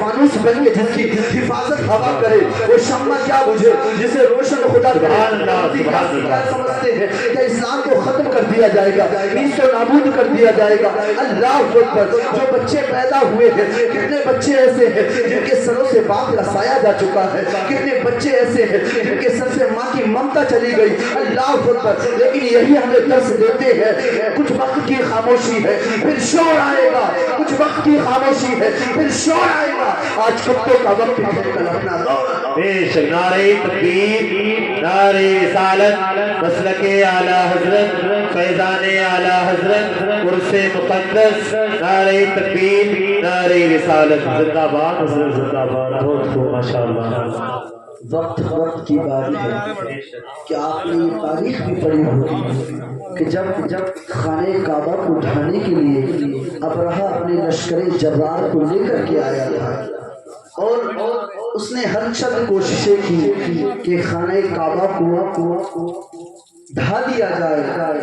فانوس بن کے جس کی حفاظت ہوا کرے، وہ شمع کیا بجھے جسے روشن خدا کرے۔ کیا سمجھتے ہیں کہ اسلام کو ختم کر دیا جائے گا، نیست و نابود کر دیا جائے گا؟ اللہ اکبر۔ جو بچے پیدا ہوئے ہیں، کتنے بچے ایسے ہیں جن کے سروں سے باپ کا سایہ جا چکا ہے، کتنے بچے ایسے ہیں جن کے سر سے ماں کی ممتا چلی گئی، اللہ اکبر۔ لیکن یہی ہمیں درس دیتے ہیں، کچھ وقت کی خاموشی ہے پھر شور آئے گا، کچھ وقت کی خاموشی ہے پھر شور آئے گا۔ آج کتوں کا وقت ہے، کل اپنا دور۔ بے شک نعرہ تکبیر، نعرہ رسالت، مسلک اعلی حضرت، فیضان اعلی حضرت، عرس مقدس، نعرہ تکبیر، نعرہ رسالت، زندہ باد حضرت، زندہ باد۔ بہت خوب، ماشاءاللہ۔ وقت کی بات ہے کہ آپ نے یہ تاریخ بھی پڑھی ہوگی کہ جب خانہ کعبہ کو اٹھانے کے لیے ابرہہ اپنے لشکر جرار کو لے کر کے آیا تھا، اور اس نے ہر چند کوششیں کی کہ خانہ کعبہ کو ڈھا دیا جائے،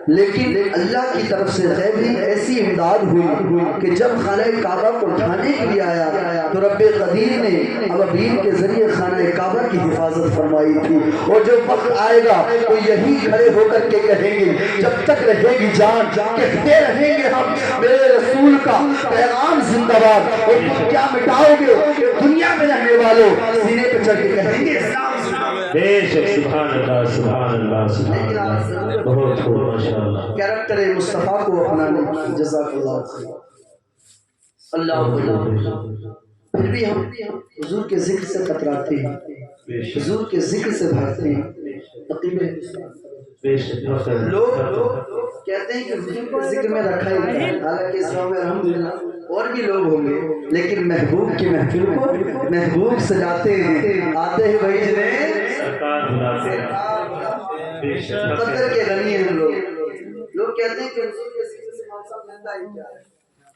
لیکن اللہ کی طرف سے غیبی ایسی امداد ہوئی کہ جب خانہ کعبہ کو ڈھانے کے لیے آیا تو رب قدیر نے ابابیل کے ذریعے خانہ کعبہ کی حفاظت فرمائی تھی۔ اور جو وقت آئے گا تو یہی کھڑے ہو کر کے کہیں گے، جب تک رہے گی جان کہتے رہیں گے ہم میرے رسول کا پیغام زندہ باد۔ اور تم کیا مٹاؤ گے کہ دنیا میں رہنے والوں سینے پہ چڑھ کے کہیں گے اسلام زندہ باد۔ بے شک، سبحان اللہ، سبحان اللہ، سبحان اللہ۔ بہت خوب، ماشاءاللہ۔ کیریکٹر مصطفیٰ کو اپنانے کی جزاک اللہ خیر۔ اللہ پھر بھی ہم حضور کے ذکر سے کتراتے ہیں، حضور کے ذکر سے بھاگتے ہیں۔ لوگ کہتے ہیں کہ حضور کے ذکر میں رکھا ہی ہے، حالانکہ اس گاؤں میں الحمدللہ اور بھی لوگ ہوں گے، لیکن محبوب کی محفل کو محبوب سجاتے ہیں، آتے ہیں بھائی جنہیں قدر کے غنی ہیں لوگ کہتے ہیں کہ حضور کے ذکر سے موسم ملتا ہی کیا ہے۔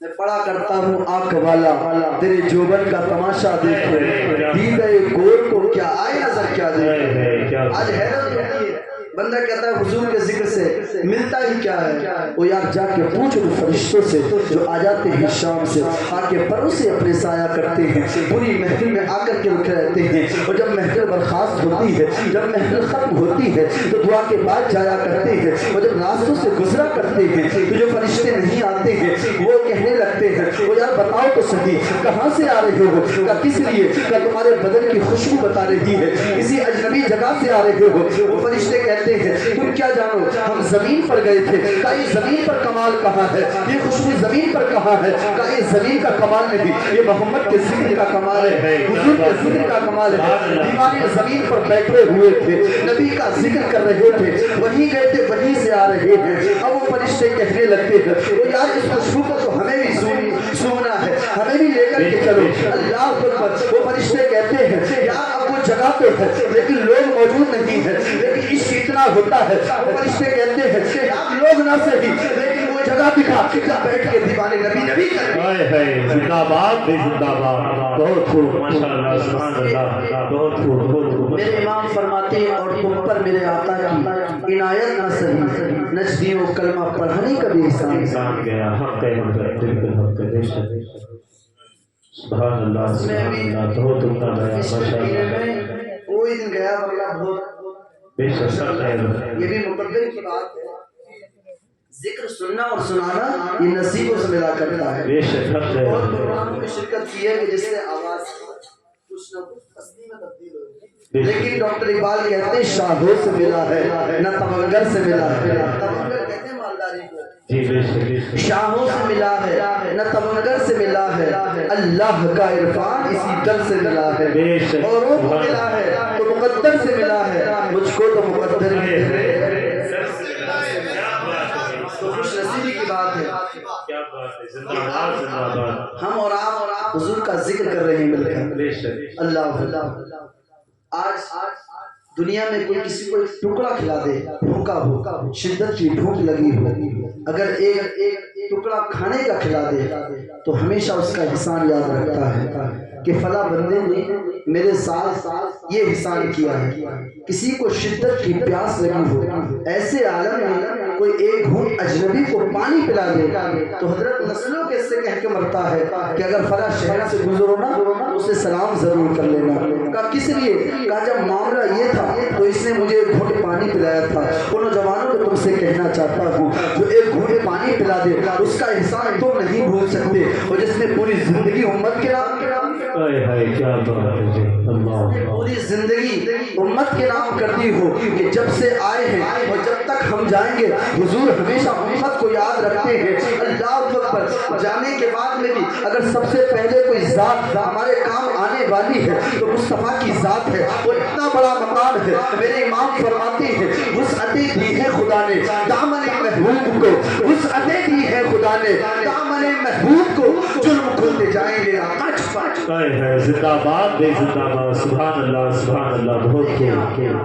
میں پڑا کرتا ہوں آنکھ والا تیرے جوبن کا تماشا دیکھو، دیدے گور کو کیا آئے نظر کیا دیکھو۔ آج حیرت ہوتی ہے، بندہ کہتا ہے حضور کے ذکر سے ملتا ہی کیا ہے؟ وہ یار جا کے پوچھ ان فرشتوں سے جو آ جاتے ہیں شام سے، آ کے پروں سے اپنے سایہ کرتے ہیں، پوری محفل میں آ کر کے رکھے رہتے ہیں، اور جب محفل برخاست ہوتی ہے، جب محفل ختم ہوتی ہے تو دعا کے بعد جایا کرتے ہیں، اور جب راستوں سے گزرا کرتے ہیں تو جو فرشتے نہیں آتے ہیں وہ کہنے لگتے ہیں وہ یار بتاؤ تو صحیح کہاں سے آ رہے ہو، کہ کس لیے، کہ تمہارے بدن کی خوشبو بتا رہی ہے، کسی اجنبی جگہ سے آ رہے ہو۔ وہ فرشتے کہتے ہیں تم کیا جانو، ہم زمین پر گئے تھے، کہ یہ زمین پر کمال کہاں ہے، یہ خوشبو زمین پر کہاں ہے، کہ یہ زمین کا کمال نہیں، یہ محمد کے ذکر کا کمال ہے، حضور کے ذکر کا کمال ہے۔ دیوانے زمین پر بیٹھے ہوئے تھے، نبی کا ذکر کر رہے تھے، وہیں گئے تھے وہیں سے آ رہے ہیں۔ اب وہ فرشتے کہنے لگتے ہیں وہ یار اس خوشبو کو تو ہمیں بھی سوننا ہے، ہمیں بھی لے کر کے چلو۔ اللہ اکبر۔ وہ فرشتے کہتے ہیں یار اب وہ جگہ تو ہے لیکن لوگ موجود نہیں ہیں، لیکن عشق اتنا ہوتا ہے، وہ فرشتے کہتے ہیں کہ آپ لوگ نہ صحیح لیکن وہ جگہ دکھا جہاں بیٹھ کے دیوانے نبی کریں۔ زندہ باد، زندہ باد۔ بہت خوب، ماشاءاللہ، سبحان اللہ، بہت خوب، بہت خوب۔ میرے امام فرماتے ہیں اور تم پر میرے آقا کی عنایت نہ صحیح، نجدیوں کلمہ پڑھنے کا بھی احسان گیا، حق ہے، بالکل حق ہے، سبحان اللہ، سبحان اللہ، بہت عمدہ گیا، ماشاءاللہ۔ کوئی دن گیا واللہ بہت بے شک سب خیر۔ یہ بھی مقدر کی بات ہے، ذکر سننا اور سنانا یہ نصیبوں سے ملا کرتا ہے۔ بے شک سب خیر۔ اور پروگراموں میں شرکت کی ہے کہ جس سے آواز کچھ نہ کچھ تصدیق میں تبدیل ہوگی، لیکن ڈاکٹر اقبال کہتے ہیں شاہوں سے ملا ہے نہ تمنگر سے ملا ہے۔ تمنگر کہتے ہیں مالداری کو، جی بے شک۔ شاہوں سے ملا ہے نہ تمنگر سے ملا ہے، اللہ کا عرفان اسی در سے ملا ہے، اوروں کو ملا ہے تو مقدر سے ملا ہے، مجھ کو تو مقدر ہے۔ تو خوش نصیبی کی بات ہے، ہم اور آپ حضور کا ذکر کر رہے ہیں مل کر۔ اللہ آج دنیا میں کوئی کسی کو ایک ٹکڑا کھلا دے، بھوکا ہو، شدت کی بھوک لگی ہو، اگر ایک ٹکڑا کھانے کا کھلا دے تو ہمیشہ اس کا احسان یاد رکھتا ہے کہ فلاں بندے نے میرے ساتھ یہ احسان کیا ہے۔ کسی کو شدت کی پیاس لگی ہو، ایسے عالم میں کوئی ایک گھونٹ اجنبی کو پانی پلا دے تو حضرت نسلوں کے سے کہہ کے مرتا ہے کہ اگر فلاں شہر سے گزرو نا تو اسے سلام ضرور کر لینا. کہا کس لیے؟ کہا جب معاملہ یہ تھا تو اس نے مجھے ایک گھونٹ پانی پلایا تھا. ان نوجوانوں کو تم سے کہنا چاہتا ہوں جو ایک گھونٹ پانی پلا دے اس کا احسان تم نہیں بھول سکتے، اور جس نے پوری زندگی امت کے نام پوری زندگی امت کے نام کر دی ہو کہ جب سے آئے ہیں اور جب تک ہم جائیں گے حضور ہمیشہ امت کو یاد رکھتے ہیں. اللہ اکبر. جانے کے بعد میں بھی اگر سب سے پہلے کوئی ذات ہمارے کام آنے والی ہے تو مصطفیٰ کی ذات ہے. وہ اتنا بڑا مقام ہے. میرے امام فرماتے ہیں وسعتیں دی ہے خدا نے دامن محبوب کو، وسعتیں دی ہے خدا نے دامن محبوب کو، جرم کھلتے جائیں گے. زندہ باد زندہ باد. سبحان اللہ سبحان اللہ. بہت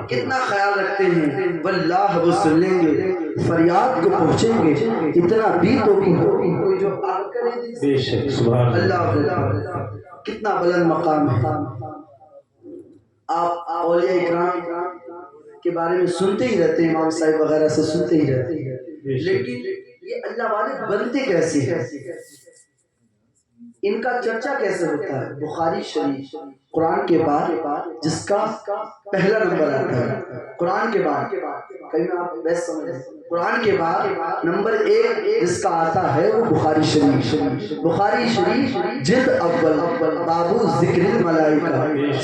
کتنا خیال رکھتے ہیں. واللہ وہ سن لیں گے، فریاد کو پہنچیں گے. اتنا بھی تو کوئی جو آگ کرے بے شک. سبحان اللہ. کتنا بلند مقام ہے. آپ اولیاء اکرام کے بارے میں سنتے ہی رہتے ہیں، امام صاحب وغیرہ سے سنتے ہی رہتے ہیں، لیکن یہ اللہ والے بنتے کیسے ہیں؟ ان کا چرچا کیسے ہوتا ہے؟ بخاری شریف قرآن کے بعد جس کا پہلا نمبر آتا ہے، قرآن کے بعد کہیں آپ بیس سمجھ لیں، قرآن کے بعد نمبر 1 جس کا آتا ہے وہ بخاری شریف. بخاری شریف جلد اول بابو ذکر الملائکہ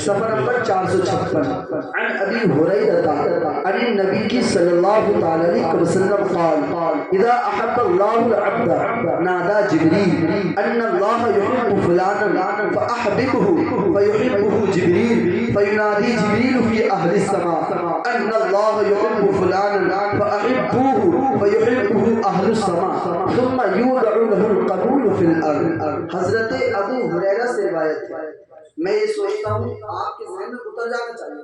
صفحہ نمبر 456. عن ابی ہریرہ عن النبی صلی اللہ تعالی علیہ وسلم قال اذا احب اللہ العبد نادى جبریل ان اللہ يحب فلانا فاحببه فيحبه جبریل فينادي جبریل في اهل السماء ان اللہ يحب فلانا فاحبوه فيحبه اهل السماء ثم يوضع له القبول في الارض. حضرت ابو ہریرہ سے روایت ہے. میں یہ سوچتا ہوں آپ کے ذہن میں اتر جانا چاہیے،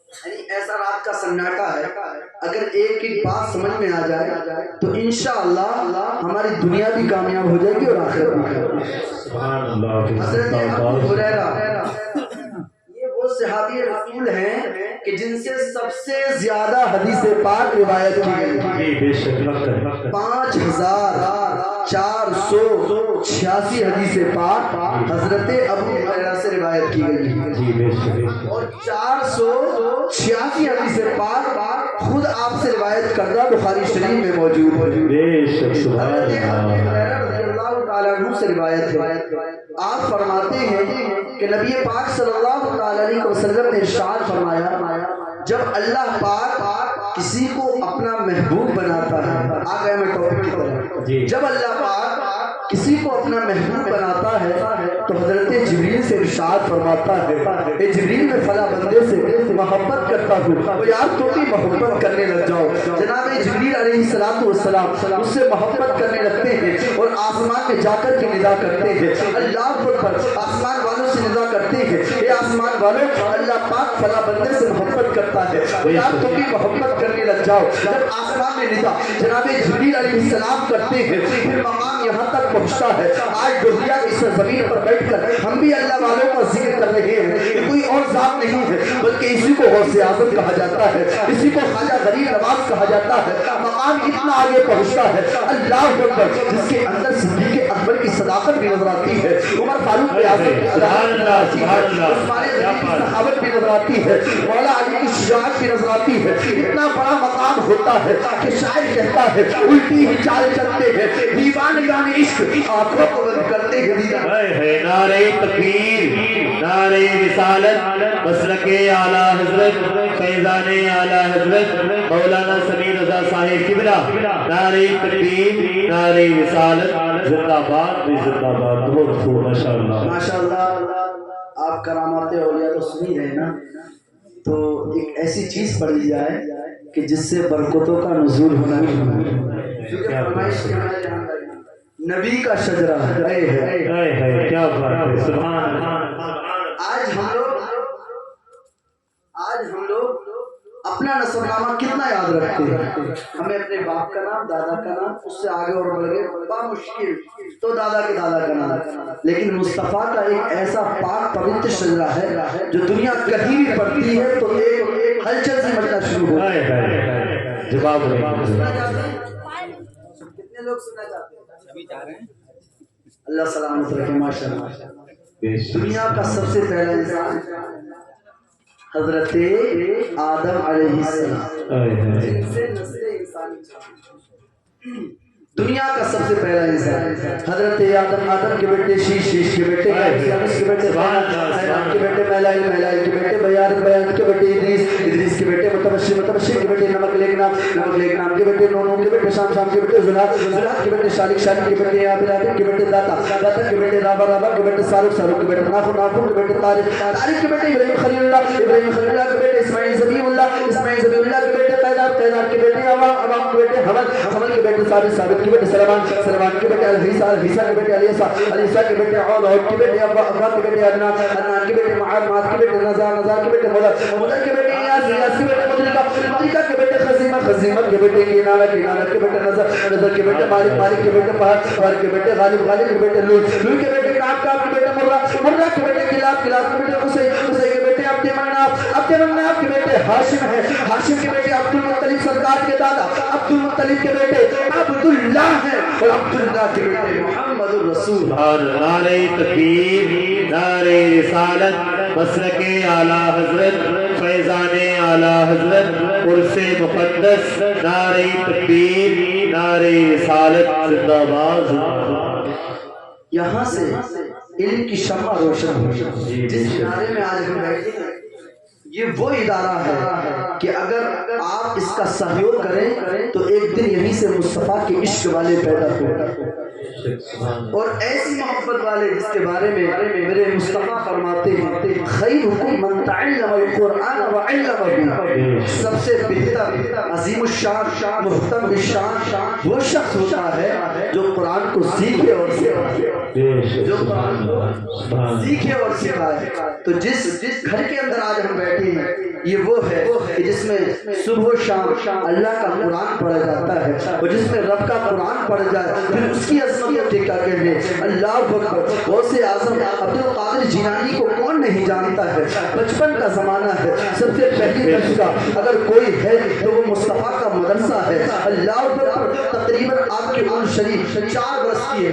یعنی ایسا رات کا سناٹا ہے، اگر ایک ایک بات سمجھ میں آ جائے تو انشاءاللہ ہماری دنیا بھی کامیاب ہو جائے گی اور آخرت بھی. سبحان اللہ. حضرت ابو ہریرہ یہ وہ صحابی رسول ہیں کہ جن سے سب سے زیادہ حدیث پاک روایت کی گئی، 5486 حدیث پاک حضرت ابو ہریرہ سے روایت کی گئی، اور 486 حدیث پاک خود آپ سے روایت کردہ بخاری شریف میں موجود ہے. حضرت ابو ہریرہ رضی اللہ تعالیٰ عنہ سے روایت ہے. آپ فرماتے ہیں کہ نبی پاک صلی اللہ تعالیٰ علیہ وسلم نے ارشاد فرمایا جب اللہ پاک کسی کو اپنا محبوب بناتا ہے، آ گئے میں ٹاپک کی طرف، جب اللہ پاک کسی کو اپنا محبوب بناتا ہے تو حضرت جبریل سے ارشاد فرماتا ہے اے جبریل میں فلاں بندے سے محبت کرتا ہوں، وہ یار تو بھی محبت کرنے لگ جاؤ. جناب جبریل علیہ السلام اس سے محبت کرنے لگتے ہیں اور آسمان میں جا کر کے ندا کرتے ہیں اللہ اکبر. آسمان والوں سے ندا کرتے ہیں اے آسمان والوں اللہ پاک فلاں بندے سے محبت کرتا ہے، وہ یار تو بھی محبت کرنے لگ جاؤ. جب آسمان میں ندا جناب جبریل علیہ السلام کرتے ہیں پھر مقام یہاں تک پہنچتا ہے. آج دنیا کی زمین پر بیٹھ کر ہم بھی اللہ والوں کا ذکر کر رہے ہیں کہ کوئی اور ذات نہیں ہے بلکہ اسی کو غوث اعظم کہا جاتا ہے، اسی کو خواجہ غریب نواز کہا جاتا ہے. مقام اتنا آگے پہنچتا ہے اللہ اکبر جس کے اندر صدیق اکبر کی صداقت بھی نظر آتی ہے، عمر فاروق اعظم کی عثمان غنی کی صحابت بھی نظر آتی ہے، مولا علی کی شجاعت بھی نظر آتی ہے. اتنا بڑا مقام ہوتا ہے کہ شاعر کہتا ہے الٹی ہی چال چلتے ہیں دیوانگان عشق آنکھوں کو بند کرتے ہیں. نعرہ تکبیر، نعرہ رسالت، مسلک اعلی حضرت فیضان اعلی حضرت مولانا سمیر رضا صاحب قبلہ. نعرہ تکبیر، نعرہ رسالت، زندہ باد زندہ باد. بہت خوب ماشاءاللہ ماشاءاللہ. آپ کرامات اولیاء تو سنی رہے نا، تو ایک ایسی چیز پڑھی جائے کہ جس سے برکتوں کا نزول ہونا نبی کا شجرہ ہے. کیا بات ہے. سبحان اللہ. آج ہم لوگ اپنا نسب نامہ کتنا یاد رکھتے ہیں. ہمیں اپنے باپ کا نام، دادا کا نام، اس سے آگے اور بڑھ گئے بڑا مشکل تو دادا کے دادا کا نام، لیکن مصطفیٰ کا ایک ایسا پاک پوتر شجرہ ہے جو دنیا کہیں بھی پڑھتی ہے تو ایک ہلچل سی مچنا شروع ہو. جواب سننا چاہتے ہیں؟ کتنے لوگ سننا چاہتے ہیں؟ ابھی جا رہے ہیں. اللہ سلامت رکھے. ماشاءاللہ. دنیا کا سب سے پہلا انسان حضرت آدم علیہ السلام، جن سے نسل انسانی چلی. دنیا کا سب سے پہلا انسان حضرت آدم کے بیٹے شیش کے بیٹے ادریس کے بیٹے کے بیٹے میلائل کے بیٹے بیان کے بیٹے ادریس کے بیٹے متبشر کے بیٹے نمک لیک نام کے بیٹے نونو کے بیٹے شام کے بیٹے زلات کے بیٹے شالک کے بیٹے عابد کے بیٹے داتا کے بیٹے رابا کے بیٹے سارق کے بیٹے نافر کے بیٹے طارق کے بیٹے ابراہیم خلیل اللہ کے بیٹے اسماعیل ذبیح اللہ کے بیٹے قیدار کے بیٹے عوام کے بیٹے حمل کے بیٹے ثابت کے بیٹے سلمان کے بیٹے عیسیٰ کے بیٹے علیسیٰ کے بیٹے عود کے بیٹے ابراہ کے بیٹے عدنان کے بیٹے معاذ کے بیٹے نزار کے بیٹے مدر کے بیٹے یاس کے بیٹے مدرکہ کے بیٹے خزیمہ کے بیٹے کنانہ کے بیٹے نظر کے بیٹے مالک کے بیٹے پہاڑ کے بیٹے غالب کے بیٹے لوئی کے بیٹے کعب کے بیٹے مرہ کے بیٹے کلاب کے بیٹے قصی کے بیٹے عبد مناف کے بیٹے ہاشم کے بیٹے عبد المطلب سرکار کے دادا عبد المطلب کے بیٹے عبداللہ ہے اور عبداللہ کے بیٹے محمد الرسول. نعرہ تکبیر، نعرہ رسالت، مسلک اعلیٰ حضرت، فیضان اعلیٰ حضرت، عرس مقدس. نعرہ تکبیر، نعرہ رسالت، زندہ باد. یہاں سے علم کی شمع روشن ہوئی. جس کنارے میں آج ہم بیٹھے ہیں یہ وہ ادارہ ہے کہ اگر آپ اس کا سہیوگ کریں تو ایک دن یہیں سے مصطفیٰ کے عشق والے پیدا ہو اور ایسی محبت والے جس کے بارے میں میرے مصطفیٰ فرماتے ہیں خیرکم من تعلم القرآن وعلمہ. سب سے بہتر عظیم الشان محترم الشان وہ شخص ہوتا ہے جو قرآن کو سیکھے اور سکھائے. تو جس گھر کے اندر آج ہم بیٹھے ہیں یہ وہ ہے کہ جس میں صبح و شام اللہ کا قرآن پڑھا جاتا ہے اور جس میں رب کا قرآن پڑھ جائے پھر اس کی عظمت کیا کہنے. اللہ اکبر. غوث اعظم عبد القادر جیلانی کو کون نہیں جانتا ہے. بچپن کا زمانہ ہے. سب سے پہلی درس کا اگر کوئی ہے تو وہ مصطفیٰ کا مدرسہ ہے. اللہ اکبر. تقریباً آپ کی عمر شریف 4 برس کی ہے.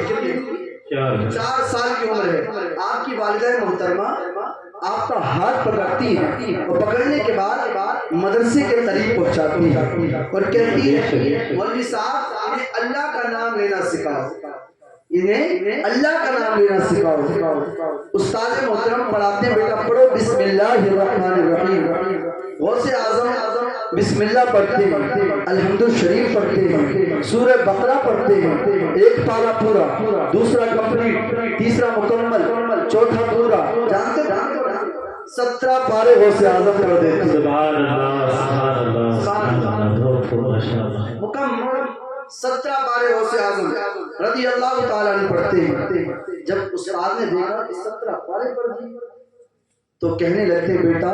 4 سال کی عمر ہے. آپ کی والدہ محترمہ آپ کا ہاتھ پکڑتی ہے اور پکڑنے کے بعد مدرسے کے قریب پہنچاتی ہے اور کہتی ہے مولوی صاحب انہیں اللہ کا نام لینا سکھاؤ. انہیں اللہ کا نام لینا سکھاؤ. استاد محترم پڑھاتے ہیں بیٹا پڑھو بسم اللہ الرحمن الرحیم. غوث اعظم بسم اللہ پڑھتے ہیں, الحمد شریف پڑھتے ہیں, سورہ بقرہ پڑھتے ہیں, ایک پارہ پورا, دوسرا کمپلیٹ, تیسرا مکمل, چوتھا پورا. جانتے 17 پارے غوث اعظم کر دیتے ہیں. سبحان اللہ سبحان اللہ مکمل 17 پارے غوث اعظم رضی اللہ تعالیٰ عنہ پڑھتے ہیں. جب استاد نے دیکھا کہ 17 پارے پڑھ دی تو کہنے لگتے بیٹا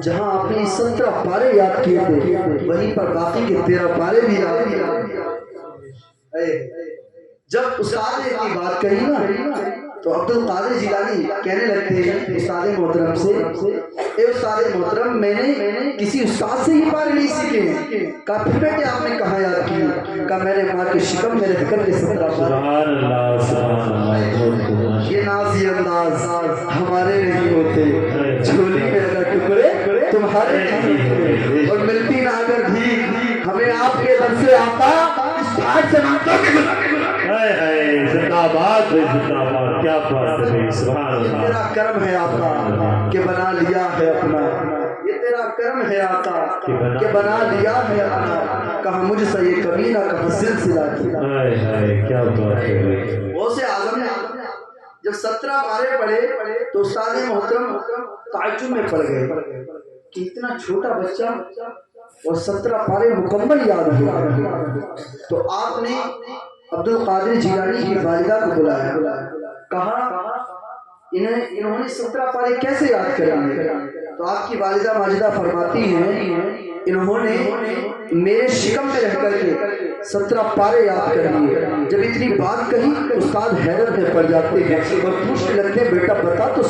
جہاں آپ نے 17 پارے یاد کیے تھے وہیں پر باقی کے 13 پارے بھی یاد کیے. جب استاد نے یہ بات کہی نا تو عبد القادر جیلانی کہنے لگتے ہیں استاد محترم سے اے استاد محترم میں نے کسی استاد سے ہی پارے نہیں سیکھے ہیں. کہا پھر بیٹے آپ نے کہاں یاد کیا؟ کہا میں نے ماں کے شکم میرے فکر کے 17 پارے. یہ نازی انداز ہمارے نہیں ہوتے. جھولی میں اگر ٹکڑے تمہارے نہیں اور ملتی نہ اگر بھیک ہمیں آپ کے در سے آتا اس بات سے مانگتوں کے زندہ باد زندہ باد. کیا بات ہے. سبحان اللہ. تیرا کرم ہے آقا کہ بنا لیا ہے اپنا. یہ تیرا کرم ہے آقا کہ بنا لیا ہے اپنا. کہاں مجھ سے یہ کبھی نہ کہاں سلسلہ کیا. کیا بات ہے. غوث اعظم نے جب 17 پارے پڑھے تو استاد محترم تعجب میں پڑ گئے کہ اتنا چھوٹا بچہ اور 17 پارے مکمل یاد ہوا. تو آپ نے عبد القادر جیلانی کی والدہ کو بلایا. کہا انہوں نے 17 پارے کیسے یاد کریں گے؟ تو آپ کی والدہ ماجدہ فرماتی ہیں انہوں نے میرے شکم میں رہ کر کے 17 پارے یاد کر لیے. جب اتنی بات کہی استاد حیرت میں پڑ جاتے ہیں اور پوچھنے لگتے ہیں بیٹا بتا تو